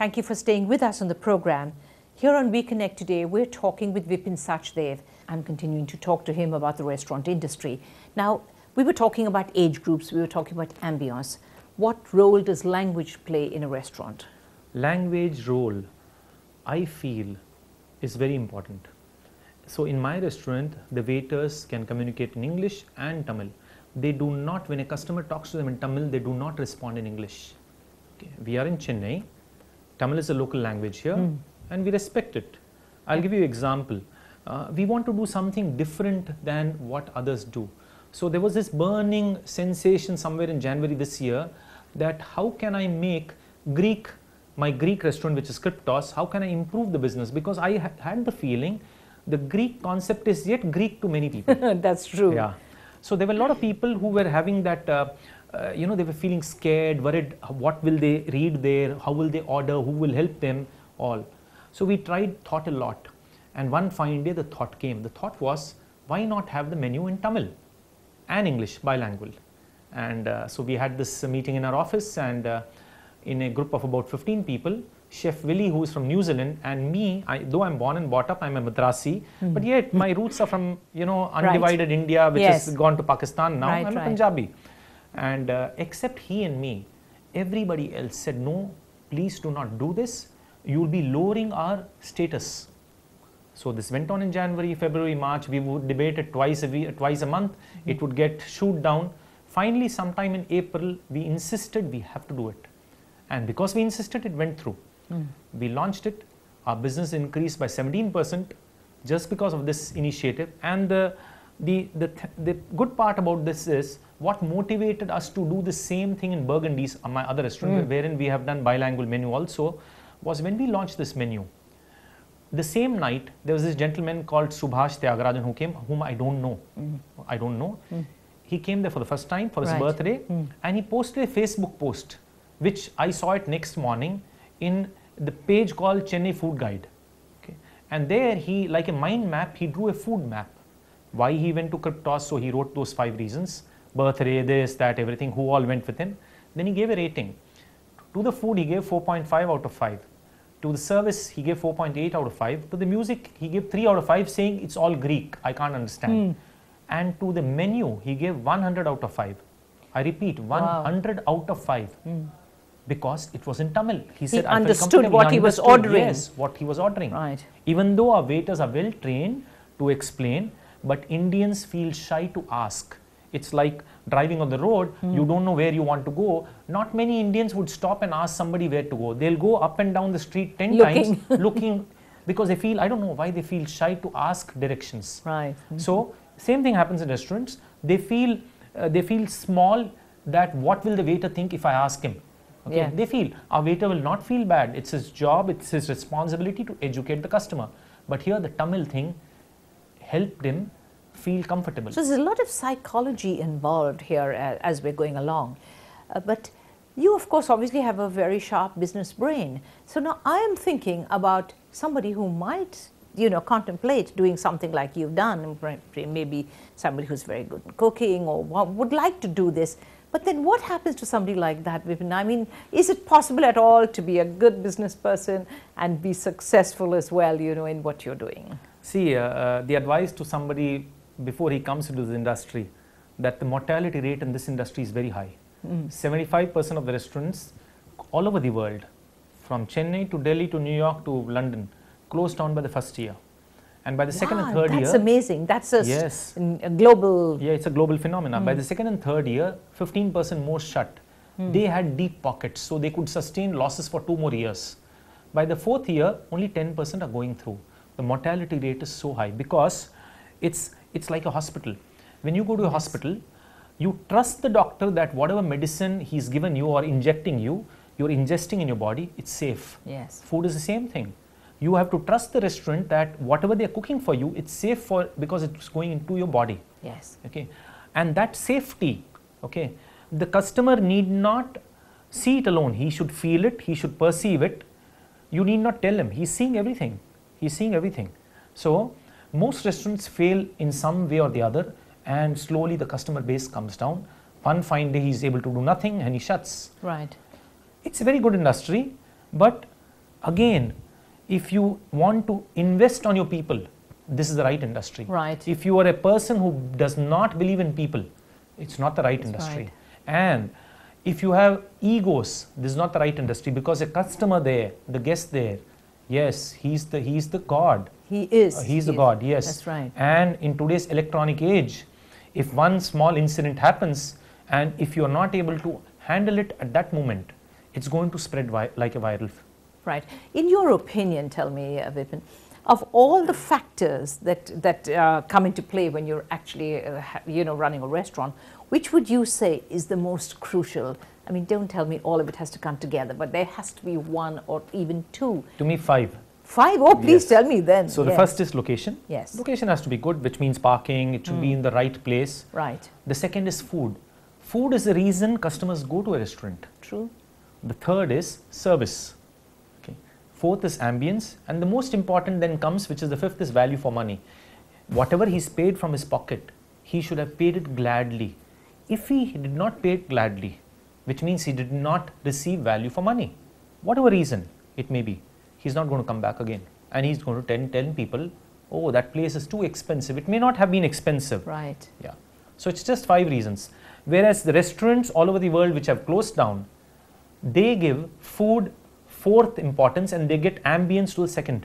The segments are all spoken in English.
Thank you for staying with us on the program. Here on We Connect today, we're talking with VIPIN Sachdev. I'm continuing to talk to him about the restaurant industry. Now, we were talking about age groups, we were talking about ambience. What role does language play in a restaurant? Language role, I feel, is very important. So in my restaurant, the waiters can communicate in English and Tamil. They do not, when a customer talks to them in Tamil, they do not respond in English. Okay. We are in Chennai. Tamil is a local language here, and we respect it. I'll give you an example. We want to do something different than what others do. So there was this burning sensation somewhere in January this year that how can I make my Greek restaurant, which is Kryptos, how can I improve the business? Because I had the feeling the Greek concept is yet Greek to many people. That's true. Yeah. So there were a lot of people who were having that, they were feeling scared, worried, what will they read there, how will they order, who will help them, all. So we thought a lot. And one fine day the thought came. The thought was, why not have the menu in Tamil and English, bilingual? And so we had this meeting in our office, and in a group of about 15 people, Chef Willie, who is from New Zealand, and me, though I'm born and brought up, I'm a Madrasi, but yet my roots are from, undivided India, which has gone to Pakistan now. I'm a Punjabi. And except he and me, everybody else said, no, please do not do this. You will be lowering our status. So this went on in January, February, March. We would debate it twice a month. It would get shoot down. Finally, sometime in April, we insisted we have to do it. And because we insisted, it went through. We launched it. Our business increased by 17% just because of this initiative. And the good part about this is what motivated us to do the same thing in Burgundy's, my other restaurant, wherein we have done bilingual menu also, was when we launched this menu. The same night, there was this gentleman called Subhash Tyagarajan who came, whom I don't know. I don't know. He came there for the first time for his birthday, and he posted a Facebook post, which I saw it next morning in the page called Chennai Food Guide. Okay. And there he, like a mind map, he drew a food map. Why he went to Kryptos, so he wrote those 5 reasons. Birthday, this, that, everything, who all went with him. Then he gave a rating. To the food, he gave 4.5 out of 5. To the service, he gave 4.8 out of 5. To the music, he gave 3 out of 5, saying it's all Greek, I can't understand. And to the menu, he gave 100 out of 5. I repeat, 100 out of 5. Because it was in Tamil. He said, I understood what he was ordering. Yes, what he was ordering. Right. Even though our waiters are well trained to explain, but Indians feel shy to ask. It's like driving on the road, you don't know where you want to go. Not many Indians would stop and ask somebody where to go. They'll go up and down the street 10 times looking, because they feel, I don't know why they feel shy to ask directions. Right. So same thing happens in restaurants. They feel small, that what will the waiter think if I ask him? Okay. They feel our waiter will not feel bad. It's his job, it's his responsibility to educate the customer. But here the Tamil thing helped him feel comfortable. So there's a lot of psychology involved here as we're going along. But you, of course, obviously have a very sharp business brain. So now I am thinking about somebody who might, contemplate doing something like you've done, maybe somebody who's very good in cooking or would like to do this. But then what happens to somebody like that, Vipin? I mean, is it possible at all to be a good business person and be successful as well, in what you're doing? See, the advice to somebody before he comes into this industry, that the mortality rate in this industry is very high. 75% of the restaurants all over the world, from Chennai to Delhi to New York to London, closed down by the first year. And by the second and third year... That's amazing. That's a global... Yeah, it's a global phenomenon. By the second and third year, 15% more shut. They had deep pockets, so they could sustain losses for 2 more years. By the 4th year, only 10% are going through. The mortality rate is so high because it's like a hospital. When you go to a hospital, you trust the doctor that whatever medicine he's given you or injecting you, you're ingesting in your body, it's safe. Yes. Food is the same thing. You have to trust the restaurant that whatever they're cooking for you, it's safe because it's going into your body. Yes. Okay. And that safety, okay, the customer need not see it alone. He should feel it, he should perceive it. You need not tell him. He's seeing everything. He's seeing everything. So most restaurants fail in some way or the other, and slowly the customer base comes down. One fine day he's able to do nothing and he shuts. Right. It's a very good industry, but Again, if you want to invest on your people, this is the right industry. Right. If you are a person who does not believe in people, it's not the right industry. Right. And if you have egos, this is not the right industry, because a customer there, the guest there, yes, he's the god. He is. He's the god, yes. That's right. And in today's electronic age, if one small incident happens and if you're not able to handle it at that moment, it's going to spread like a viral. Right. In your opinion, tell me, Vipin, of all the factors that come into play when you're actually, running a restaurant, which would you say is the most crucial? I mean, don't tell me all of it has to come together, but there has to be one or even two. To me, 5. 5? Oh, please tell me then. So the first is location. Yes. Location has to be good, which means parking. It should be in the right place. Right. The second is food. Food is the reason customers go to a restaurant. True. The third is service. Okay. Fourth is ambience. And the most important then comes, which is the fifth, is value for money. Whatever he's paid from his pocket, he should have paid it gladly. If he did not pay it gladly, which means he did not receive value for money, whatever reason it may be, he's not going to come back again. And he's going to tell people, oh, that place is too expensive. It may not have been expensive. Right. Yeah. So it's just 5 reasons. Whereas the restaurants all over the world which have closed down, they give food 4th importance and they get ambience to the 2nd.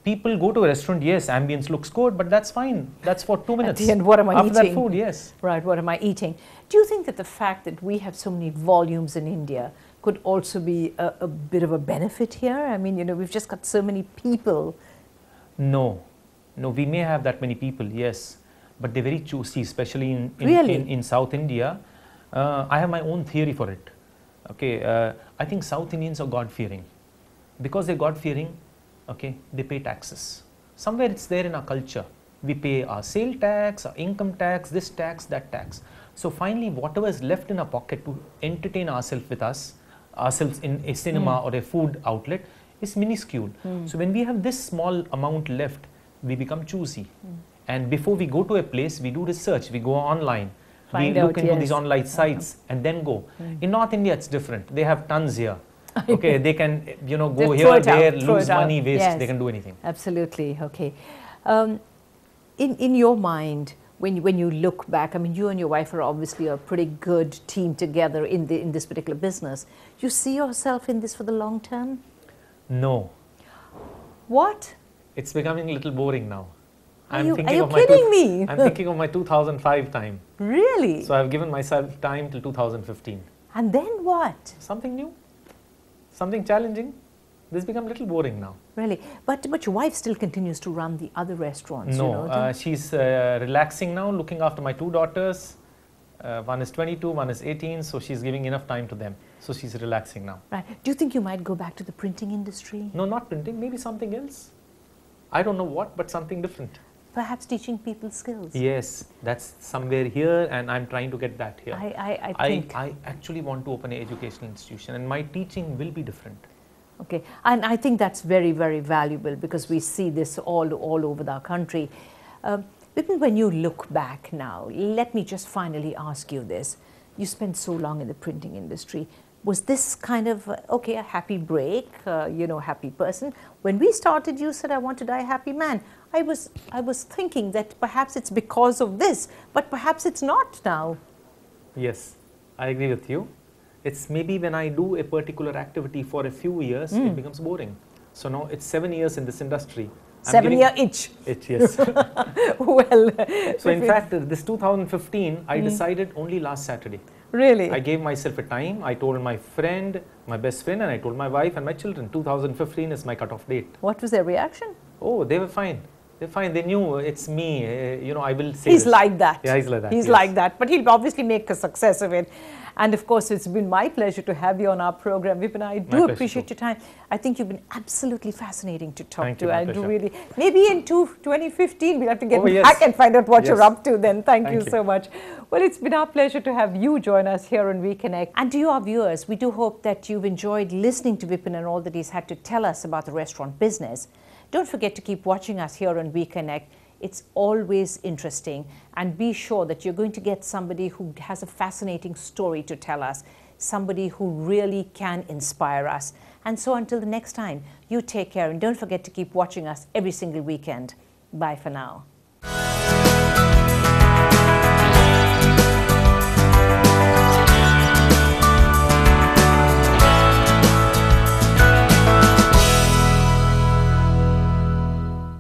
People go to a restaurant, yes, ambience looks good, but that's fine. That's for 2 minutes. At the end, what am I After eating? that food, yes. Right, what am I eating? Do you think that the fact that we have so many volumes in India could also be a bit of a benefit here? I mean, we've just got so many people. No, we may have that many people, yes, but they're very choosy, especially in South India. I have my own theory for it. Okay, I think South Indians are God-fearing. Because they're God-fearing, okay, they pay taxes. Somewhere it's there in our culture. We pay our sale tax, our income tax, this tax, that tax. So finally, whatever is left in our pocket to entertain ourselves in a cinema or a food outlet is minuscule. So when we have this small amount left, we become choosy. And before we go to a place, we do research, we go online. We look into these online sites and then go. In North India, it's different. They have tons here. Okay, they can, go here, there, lose money, waste. Yes. They can do anything. Absolutely. Okay. In your mind, when you look back, I mean, you and your wife are obviously a pretty good team together in this particular business. You see yourself in this for the long term? No. What? It's becoming a little boring now. Are you kidding me? I'm thinking of my 2005 time. Really? So I've given myself time till 2015. And then what? Something new, something challenging. This become a little boring now. Really? But your wife still continues to run the other restaurants? No, she's relaxing now, looking after my 2 daughters. One is 22, one is 18, so she's giving enough time to them. So she's relaxing now. Right. Do you think you might go back to the printing industry? No, not printing, maybe something else. I don't know what, but something different. Perhaps teaching people skills. Yes, that's somewhere here and I'm trying to get that here. I actually want to open an educational institution and my teaching will be different. Okay, and I think that's very, very valuable because we see this all over our country. Vipin, when you look back now, let me just finally ask you this. You spent so long in the printing industry. Was this kind of, okay, a happy break, happy person? When we started, you said, I want to die a happy man. I was thinking that perhaps it's because of this, but perhaps it's not now. Yes, I agree with you. It's maybe when I do a particular activity for a few years, it becomes boring. So now it's 7 years in this industry. 7-year itch. Itch, yes. Well. So in fact, this 2015, I decided only last Saturday. Really? I gave myself a time. I told my friend, my best friend, and I told my wife and my children. 2015 is my cutoff date. What was their reaction? Oh, they were fine. They're fine. They knew it's me. I will say He's this. like that. Yeah, he's like that. He's like that. But he'll obviously make a success of it. And of course, it's been my pleasure to have you on our program. Vipin, I do appreciate your time. I think you've been absolutely fascinating to talk to. I do really. Maybe in 2015, we'll have to get back and find out what you're up to then. Thank you so much. Well, it's been our pleasure to have you join us here on WeConnect. And to our viewers, we do hope that you've enjoyed listening to Vipin and all that he's had to tell us about the restaurant business. Don't forget to keep watching us here on WeConnect. It's always interesting, and be sure that you're going to get somebody who has a fascinating story to tell us. somebody who really can inspire us. And so until the next time, you take care and don't forget to keep watching us every single weekend. Bye for now.